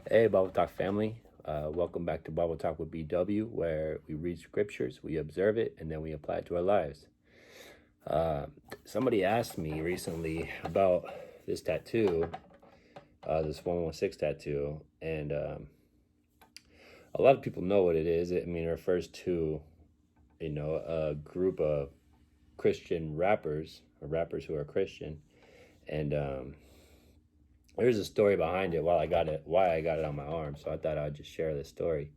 Hey, Bible Talk family. Welcome back to Bible Talk with BW, where we read scriptures, we observe it, and then we apply it to our lives. Somebody asked me recently about this tattoo, this 116 tattoo, and a lot of people know what it is. It refers to, a group of Christian rappers, or rappers who are Christian, and there's a story behind it. Why I got it on my arm. So I thought I'd just share this story.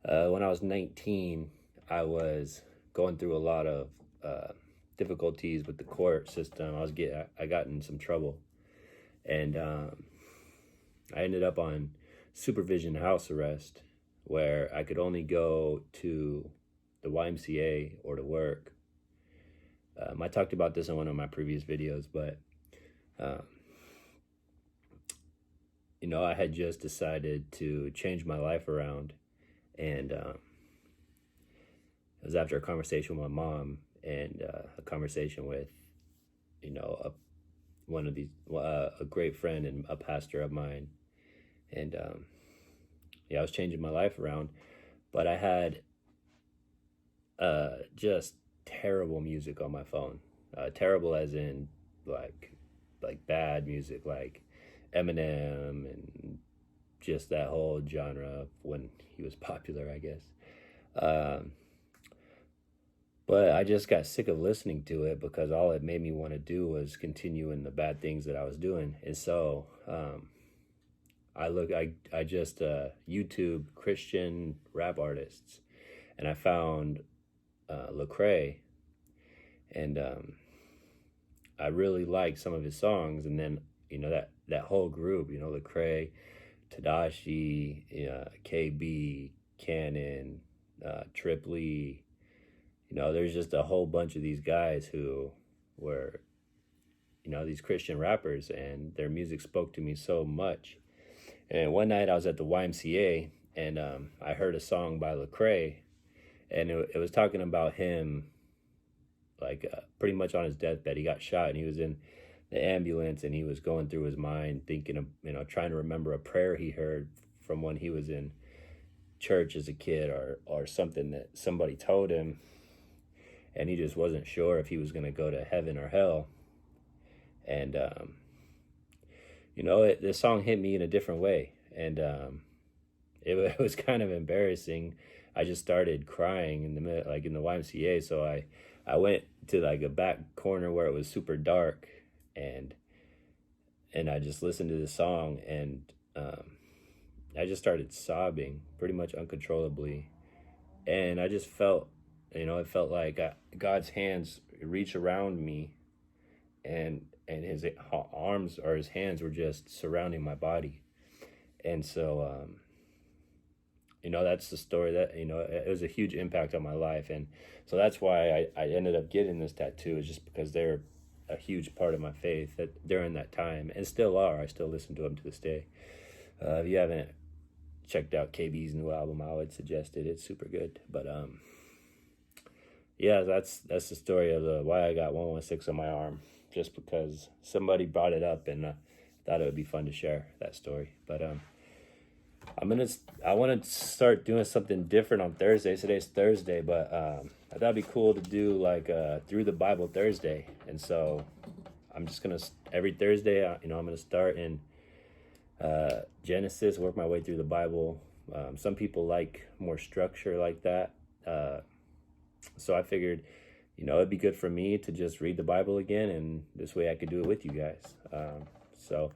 When I was 19, I was going through a lot of difficulties with the court system. I got in some trouble, and I ended up on supervision house arrest, where I could only go to the YMCA or to work. I talked about this in one of my previous videos, but I had just decided to change my life around, and it was after a conversation with my mom and a conversation with, a great friend and a pastor of mine, and I was changing my life around, but I had just terrible music on my phone, terrible as in like bad music, like Eminem and just that whole genre when he was popular, I guess. But I just got sick of listening to it because all it made me want to do was continue in the bad things that I was doing. And so I just YouTube Christian rap artists, and I found Lecrae, and I really liked some of his songs. And then that whole group, Lecrae, Tadashi, KB, Cannon, Trip Lee. There's just a whole bunch of these guys who were, these Christian rappers, and their music spoke to me so much. And one night I was at the YMCA, and I heard a song by Lecrae, and it was talking about him, pretty much on his deathbed. He got shot, and he was in the ambulance, and he was going through his mind, thinking of, trying to remember a prayer he heard from when he was in church as a kid, or something that somebody told him, and he just wasn't sure if he was going to go to heaven or hell. And this song hit me in a different way, and it was kind of embarrassing. I just started crying in the YMCA. So I went to a back corner where it was super dark, and I just listened to the song, and I just started sobbing pretty much uncontrollably. And I just felt, it felt like God's hands reach around me, and his arms or his hands were just surrounding my body. And so, that's the story that, it was a huge impact on my life. And so that's why I ended up getting this tattoo, is just because they're a huge part of my faith during that time, and still are. I still listen to them to this day. If you haven't checked out KB's new album, I would suggest it. It's super good. But that's the story of why I got 116 on my arm, just because somebody brought it up, and thought it would be fun to share that story. But I want to start doing something different on Thursdays. Today's Thursday, but I thought it'd be cool to do Through the Bible Thursday. And so I'm just gonna, every Thursday, I'm gonna start in Genesis, work my way through the Bible. Some people like more structure like that, so I figured, it'd be good for me to just read the Bible again, and this way I could do it with you guys. So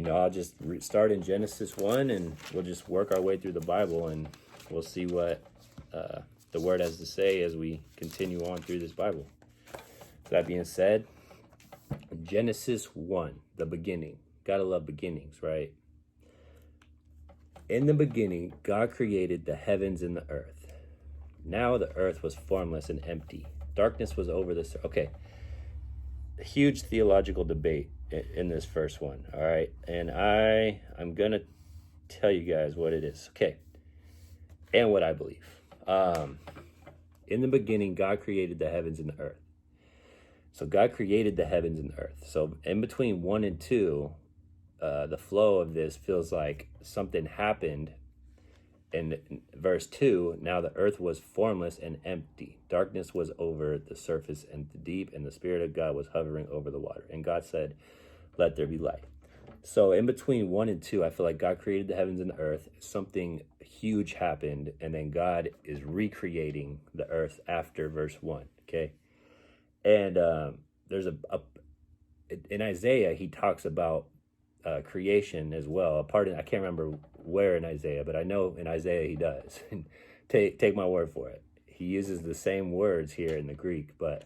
I'll just start in Genesis 1, and we'll just work our way through the Bible, and we'll see what the Word has to say as we continue on through this Bible. That being said, Genesis 1, the beginning. Gotta love beginnings, right? In the beginning, God created the heavens and the earth. Now the earth was formless and empty. Darkness was over the surface. Okay, a huge theological debate in this first one, all right? And I'm going to tell you guys what it is, okay? And what I believe. In the beginning, God created the heavens and the earth. So God created the heavens and the earth. So in between 1 and 2, the flow of this feels like something happened in verse 2. Now the earth was formless and empty. Darkness was over the surface and the deep, and the Spirit of God was hovering over the water. And God said, let there be light. So in between 1 and 2, I feel like God created the heavens and the earth. Something huge happened, and then God is recreating the earth after verse 1, okay? And there's in Isaiah, he talks about creation as well. I can't remember where in Isaiah, but I know in Isaiah he does. Take my word for it. He uses the same words here in the Greek, but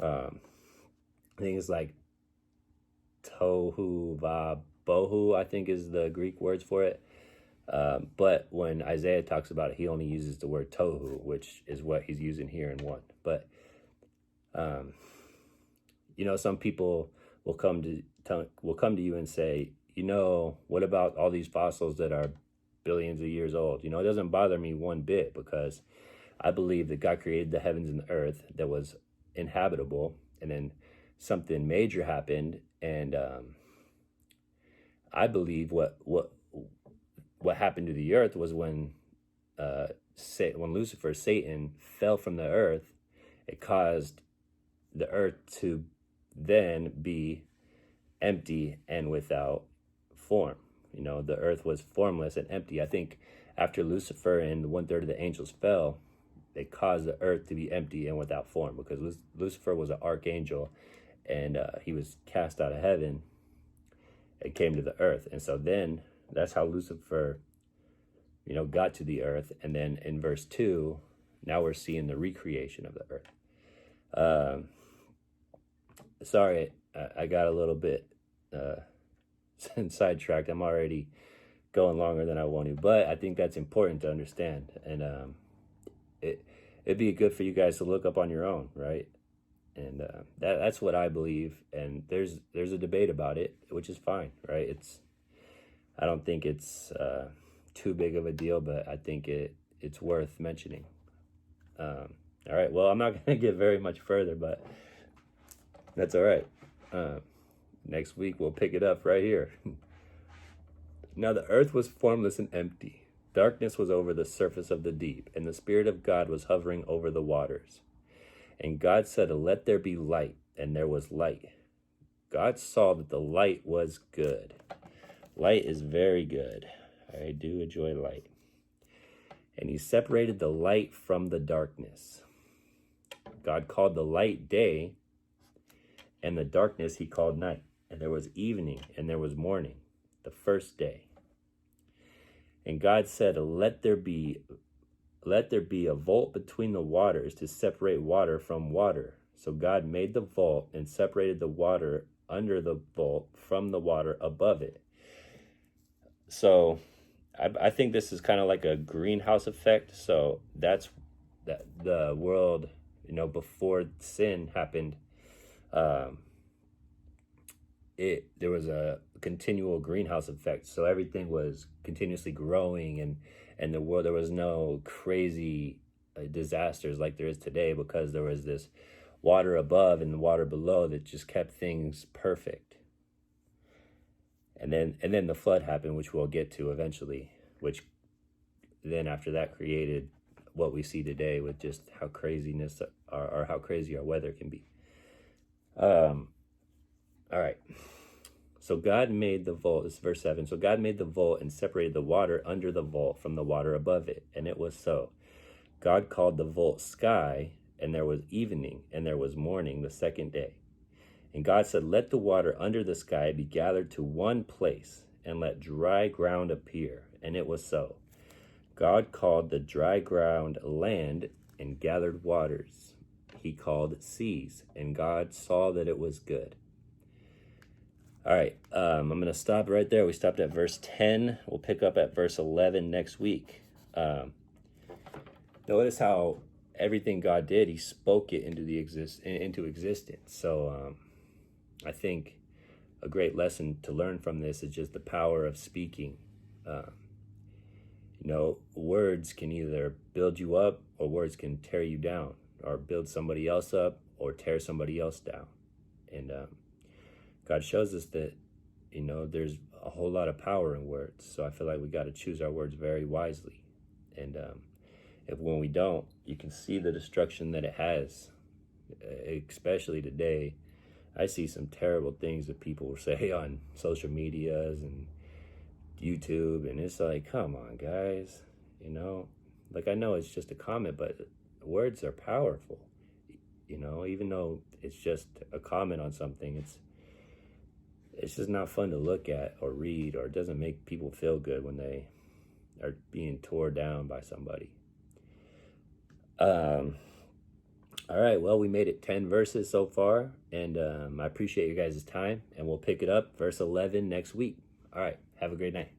I think it's like tohu va bohu, I think is the Greek words for it. But when Isaiah talks about it, he only uses the word tohu, which is what he's using here in 1. But some people will come to you and say, what about all these fossils that are billions of years old? It doesn't bother me one bit, because I believe that God created the heavens and the earth that was inhabitable, and then something major happened, and I believe what happened to the earth was when Lucifer, Satan, fell from the earth. It caused the earth to then be empty and without form. The earth was formless and empty. I think after Lucifer and 1/3 of the angels fell, they caused the earth to be empty and without form, because Lucifer was an archangel, and he was cast out of heaven and came to the earth. And so then that's how Lucifer got to the earth. And then in verse 2, now we're seeing the recreation of the earth. Sorry, I got a little bit sidetracked. I'm already going longer than I want to, but I think that's important to understand. And it'd be good for you guys to look up on your own, right? And that's what I believe. And there's a debate about it, which is fine, right? I don't think it's too big of a deal, but I think it's worth mentioning. All right, well, I'm not going to get very much further, but that's all right. Next week, we'll pick it up right here. Now the earth was formless and empty. Darkness was over the surface of the deep, and the Spirit of God was hovering over the waters. And God said, let there be light, and there was light. God saw that the light was good. Light is very good. I do enjoy light. And he separated the light from the darkness. God called the light day, and the darkness he called night. And there was evening, and there was morning, the first day. And God said, let there be a vault between the waters to separate water from water. So God made the vault and separated the water under the vault from the water above it. So I think this is kind of like a greenhouse effect. So that's the world, before sin happened, there was a continual greenhouse effect. So everything was continuously growing, and the world, there was no crazy disasters like there is today, because there was this water above and the water below that just kept things perfect. And then the flood happened, which we'll get to eventually, which then after that created what we see today, with just how craziness or how crazy our weather can be. All right. So God made the vault, this is verse 7. So God made the vault and separated the water under the vault from the water above it. And it was so. God called the vault sky, and there was evening, and there was morning the second day. And God said, let the water under the sky be gathered to one place, and let dry ground appear. And it was so. God called the dry ground land, and gathered waters he called seas. And God saw that it was good. All right, I'm going to stop right there. We stopped at verse 10. We'll pick up at verse 11 next week. Notice how everything God did, he spoke it into existence. So I think a great lesson to learn from this is just the power of speaking. Words can either build you up, or words can tear you down, or build somebody else up, or tear somebody else down. And God shows us that You know, there's a whole lot of power in words. So I feel like we got to choose our words very wisely. And if when we don't, you can see the destruction that it has, especially today. I see some terrible things that people say on social medias and YouTube, and it's like, come on, guys. You know, like I know it's just a comment, but words are powerful. You know, even though it's just a comment on something, it's just not fun to look at or read, or it doesn't make people feel good when they are being tore down by somebody. Um, all right, well, we made it 10 verses so far, and I appreciate your guys' time, and we'll pick it up, verse 11, next week. All right, have a great night.